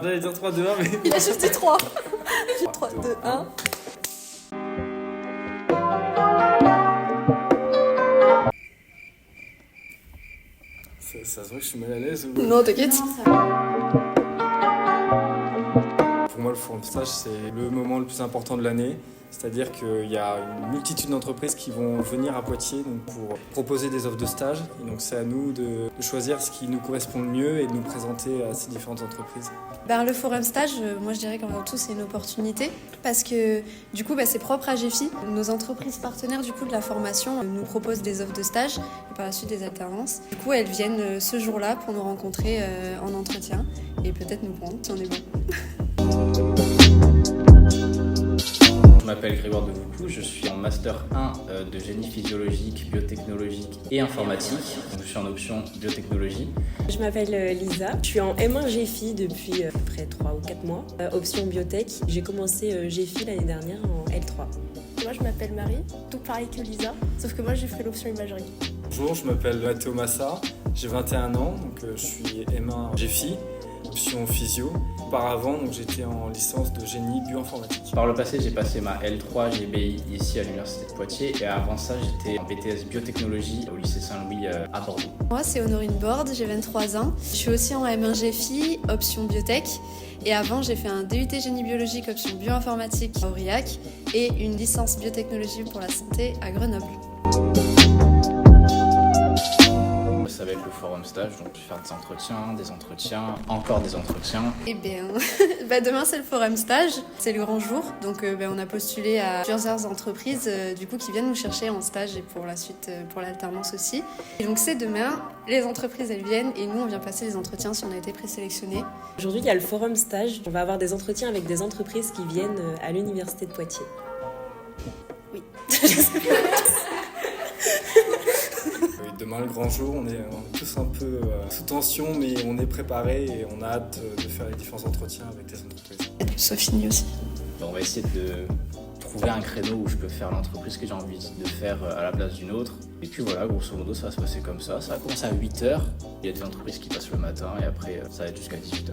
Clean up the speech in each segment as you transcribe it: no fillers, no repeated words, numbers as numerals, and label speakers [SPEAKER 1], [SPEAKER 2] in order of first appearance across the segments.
[SPEAKER 1] J'allais dire 3, 2, 1, mais...
[SPEAKER 2] Il a juste dit 3. 3, 2, 1.
[SPEAKER 1] Ça se voit que je suis mal à l'aise ou...
[SPEAKER 2] Non, t'inquiète.
[SPEAKER 1] Pour moi, le forum stage, c'est le moment le plus important de l'année. C'est-à-dire qu'il y a une multitude d'entreprises qui vont venir à Poitiers donc, pour proposer des offres de stage. Et donc c'est à nous de choisir ce qui nous correspond le mieux et de nous présenter à ces différentes entreprises.
[SPEAKER 2] Le forum stage, moi je dirais qu'avant tout c'est une opportunité parce que du coup c'est propre à GFI. Nos entreprises partenaires du coup de la formation nous proposent des offres de stage et par la suite des alternances. Du coup elles viennent ce jour-là pour nous rencontrer en entretien et peut-être nous prendre si on est bon.
[SPEAKER 3] Je m'appelle Grégoire Devoucou, je suis en Master 1 de génie physiologique, biotechnologique et informatique. Donc, je suis en option biotechnologie.
[SPEAKER 4] Je m'appelle Lisa, je suis en M1 GFI depuis à peu près 3 ou 4 mois. Option biotech, j'ai commencé GFI l'année dernière en L3.
[SPEAKER 5] Moi je m'appelle Marie, tout pareil que Lisa, sauf que moi j'ai fait l'option imagerie.
[SPEAKER 1] Bonjour, je m'appelle Matteo Massa, j'ai 21 ans, donc je suis M1 GFI, option physio. Auparavant, donc, j'étais en licence de génie bioinformatique.
[SPEAKER 3] Par le passé, j'ai passé ma L3 GBI ici à l'Université de Poitiers et avant ça, j'étais en BTS biotechnologie au lycée Saint-Louis à Bordeaux.
[SPEAKER 2] Moi c'est Honorine Borde, j'ai 23 ans. Je suis aussi en M1 GFI, option biotech. Et avant j'ai fait un DUT génie biologique, option bioinformatique à Aurillac et une licence biotechnologie pour la santé à Grenoble.
[SPEAKER 3] Ça va être le forum stage, donc je vais faire des entretiens, encore des entretiens.
[SPEAKER 2] Eh bien, demain c'est le forum stage, c'est le grand jour. Donc on a postulé à plusieurs entreprises du coup qui viennent nous chercher en stage et pour la suite pour l'alternance aussi. Et donc c'est demain, les entreprises elles viennent et nous on vient passer les entretiens si on a été présélectionnés.
[SPEAKER 4] Aujourd'hui il y a le forum stage, on va avoir des entretiens avec des entreprises qui viennent à l'Université de Poitiers.
[SPEAKER 2] Oui.
[SPEAKER 1] Demain, le grand jour, on est tous un peu sous tension, mais on est préparés et on a hâte de faire les différents entretiens avec des entreprises.
[SPEAKER 2] Et Sophie aussi.
[SPEAKER 3] On va essayer de trouver un créneau où je peux faire l'entreprise que j'ai envie de faire à la place d'une autre. Et puis voilà, grosso modo, ça va se passer comme ça. Ça va commencer à 8h. Il y a des entreprises qui passent le matin et après, ça va être jusqu'à 18h.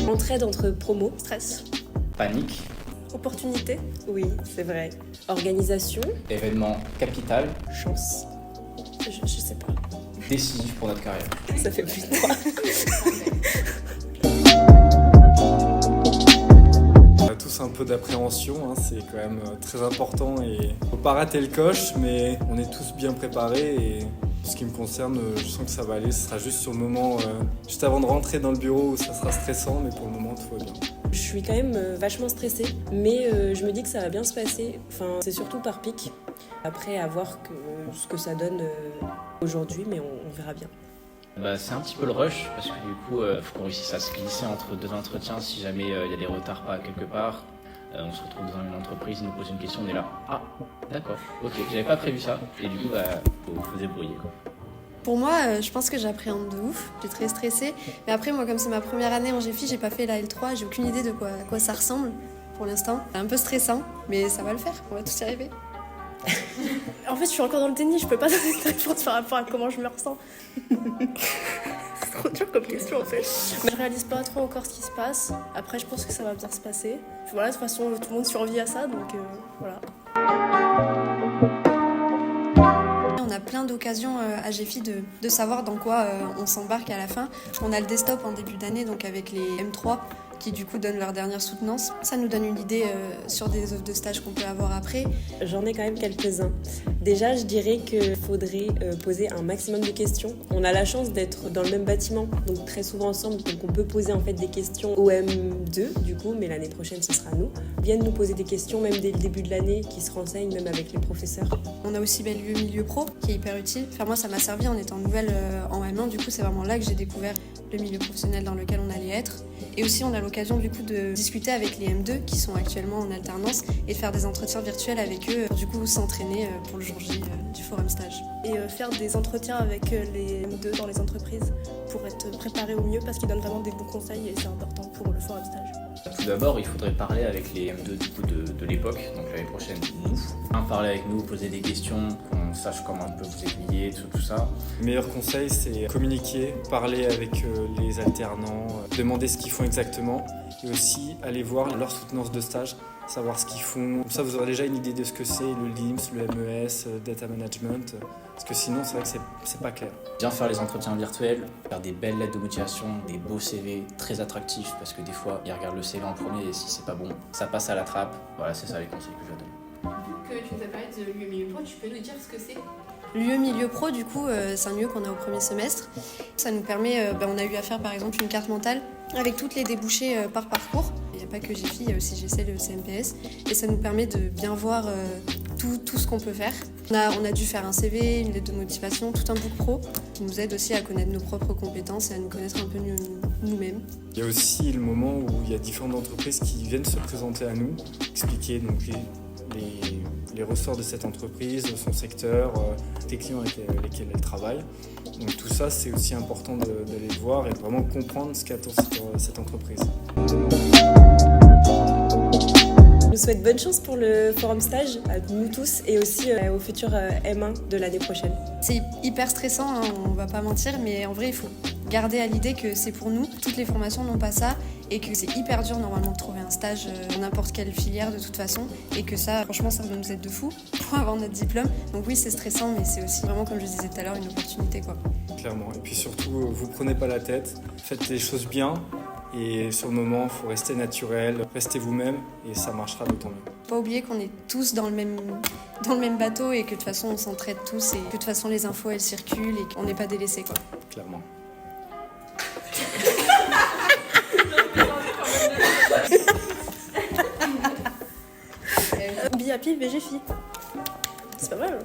[SPEAKER 4] Entraide entre promos.
[SPEAKER 5] Stress.
[SPEAKER 3] Panique.
[SPEAKER 5] Opportunité.
[SPEAKER 4] Oui, c'est vrai. Organisation.
[SPEAKER 3] Événement capital.
[SPEAKER 4] Chance.
[SPEAKER 5] Je sais pas.
[SPEAKER 3] Décisif pour notre carrière.
[SPEAKER 4] Ça fait plus de 3.
[SPEAKER 1] On a tous un peu d'appréhension, hein, c'est quand même très important et faut pas rater le coche, mais on est tous bien préparés et ce qui me concerne, je sens que ça va aller. Ce sera juste sur le moment, juste avant de rentrer dans le bureau où ça sera stressant, mais pour le moment tout va bien.
[SPEAKER 4] Je suis quand même vachement stressée, mais je me dis que ça va bien se passer. Enfin, c'est surtout par pic. Après, à voir ce que ça donne aujourd'hui, mais on verra bien.
[SPEAKER 3] C'est un petit peu le rush parce que du coup, faut qu'on réussisse à se glisser entre deux entretiens si jamais il y a des retards pas quelque part. On se retrouve dans une entreprise, ils nous posent une question, on est là. Ah, d'accord, ok, j'avais pas prévu ça. Et du coup, faut se débrouiller, quoi.
[SPEAKER 2] Pour moi, je pense que j'appréhende de ouf, je suis très stressée. Mais après, moi, comme c'est ma première année en GFI, j'ai pas fait la L3, j'ai aucune idée de quoi ça ressemble pour l'instant. C'est un peu stressant, mais ça va le faire, on va tous y arriver.
[SPEAKER 5] En fait je suis encore dans le déni, je peux pas donner de réponse par rapport à comment je me ressens. C'est trop dur comme question en fait. Mais je réalise pas trop encore ce qui se passe. Après je pense que ça va bien se passer. Puis voilà, de toute façon tout le monde survit à ça, donc voilà.
[SPEAKER 2] On a plein d'occasions à GFI de savoir dans quoi on s'embarque à la fin. On a le desktop en début d'année, donc avec les M3 qui du coup donnent leur dernière soutenance. Ça nous donne une idée sur des offres de stage qu'on peut avoir après.
[SPEAKER 4] J'en ai quand même quelques-uns. Déjà, je dirais qu'il faudrait poser un maximum de questions. On a la chance d'être dans le même bâtiment, donc très souvent ensemble, donc on peut poser en fait des questions au M2 du coup, mais l'année prochaine ce sera nous. Ils viennent nous poser des questions même dès le début de l'année, qui se renseignent même avec les professeurs.
[SPEAKER 2] On a aussi le milieu pro qui est hyper utile. Enfin moi ça m'a servi en étant nouvelle en M1, du coup c'est vraiment là que j'ai découvert le milieu professionnel dans lequel on allait être. Et aussi on a l'occasion du coup de discuter avec les M2 qui sont actuellement en alternance et de faire des entretiens virtuels avec eux pour du coup s'entraîner pour le jour J du forum stage.
[SPEAKER 5] Et faire des entretiens avec les M2 dans les entreprises pour être préparé au mieux parce qu'ils donnent vraiment des bons conseils et c'est important pour le forum stage.
[SPEAKER 3] Tout d'abord, il faudrait parler avec les M2 du coup, de l'époque, donc l'année prochaine, nous. Parler avec nous, poser des questions, qu'on sache comment on peut vous aiguiller, tout ça.
[SPEAKER 1] Le meilleur conseil, c'est communiquer, parler avec les alternants, demander ce qu'ils font exactement et aussi aller voir leur soutenance de stage, savoir ce qu'ils font. Comme ça, vous aurez déjà une idée de ce que c'est le LIMS, le MES, Data Management, parce que sinon, c'est vrai que c'est pas clair.
[SPEAKER 3] Bien faire les entretiens virtuels, faire des belles lettres de motivation, des beaux CV très attractifs, parce que des fois, ils regardent le CV en premier et si c'est pas bon, ça passe à la trappe. Voilà, c'est ça les conseils que je vais donner.
[SPEAKER 6] Que tu nous as parlé de l'UE Milieu Pro, tu peux nous dire ce que c'est?
[SPEAKER 2] L'UE Milieu Pro, du coup, c'est un lieu qu'on a au premier semestre. Ça nous permet, on a eu à faire par exemple une carte mentale avec toutes les débouchés par parcours. Il n'y a pas que GFI, il y a aussi GC, le CMPS. Et ça nous permet de bien voir tout ce qu'on peut faire. On a dû faire un CV, une lettre de motivation, tout un book pro qui nous aide aussi à connaître nos propres compétences et à nous connaître un peu mieux nous-mêmes.
[SPEAKER 1] Il y a aussi le moment où il y a différentes entreprises qui viennent se présenter à nous, expliquer donc les ressorts de cette entreprise, son secteur, les clients avec lesquels elle travaille. Donc tout ça, c'est aussi important d'aller le voir et de vraiment comprendre ce qu'attend cette entreprise.
[SPEAKER 4] Je vous souhaite bonne chance pour le forum stage, à nous tous et aussi au futur M1 de l'année prochaine.
[SPEAKER 2] C'est hyper stressant, hein, on va pas mentir, mais en vrai, il faut garder à l'idée que c'est pour nous. Toutes les formations n'ont pas ça et que c'est hyper dur normalement de trouver un stage dans n'importe quelle filière de toute façon et que ça, franchement, ça va nous aider de fou pour avoir notre diplôme. Donc oui, c'est stressant, mais c'est aussi vraiment, comme je disais tout à l'heure, une opportunité, quoi.
[SPEAKER 1] Clairement. Et puis surtout, vous prenez pas la tête, faites les choses bien et sur le moment, il faut rester naturel, restez vous-même et ça marchera d'autant mieux.
[SPEAKER 2] Faut pas oublier qu'on est tous dans le même bateau et que de toute façon, on s'entraide tous et que de toute façon, les infos, elles circulent et qu'on n'est pas délaissés, quoi.
[SPEAKER 1] Clairement.
[SPEAKER 5] BIAPI, VGFI. C'est pas mal.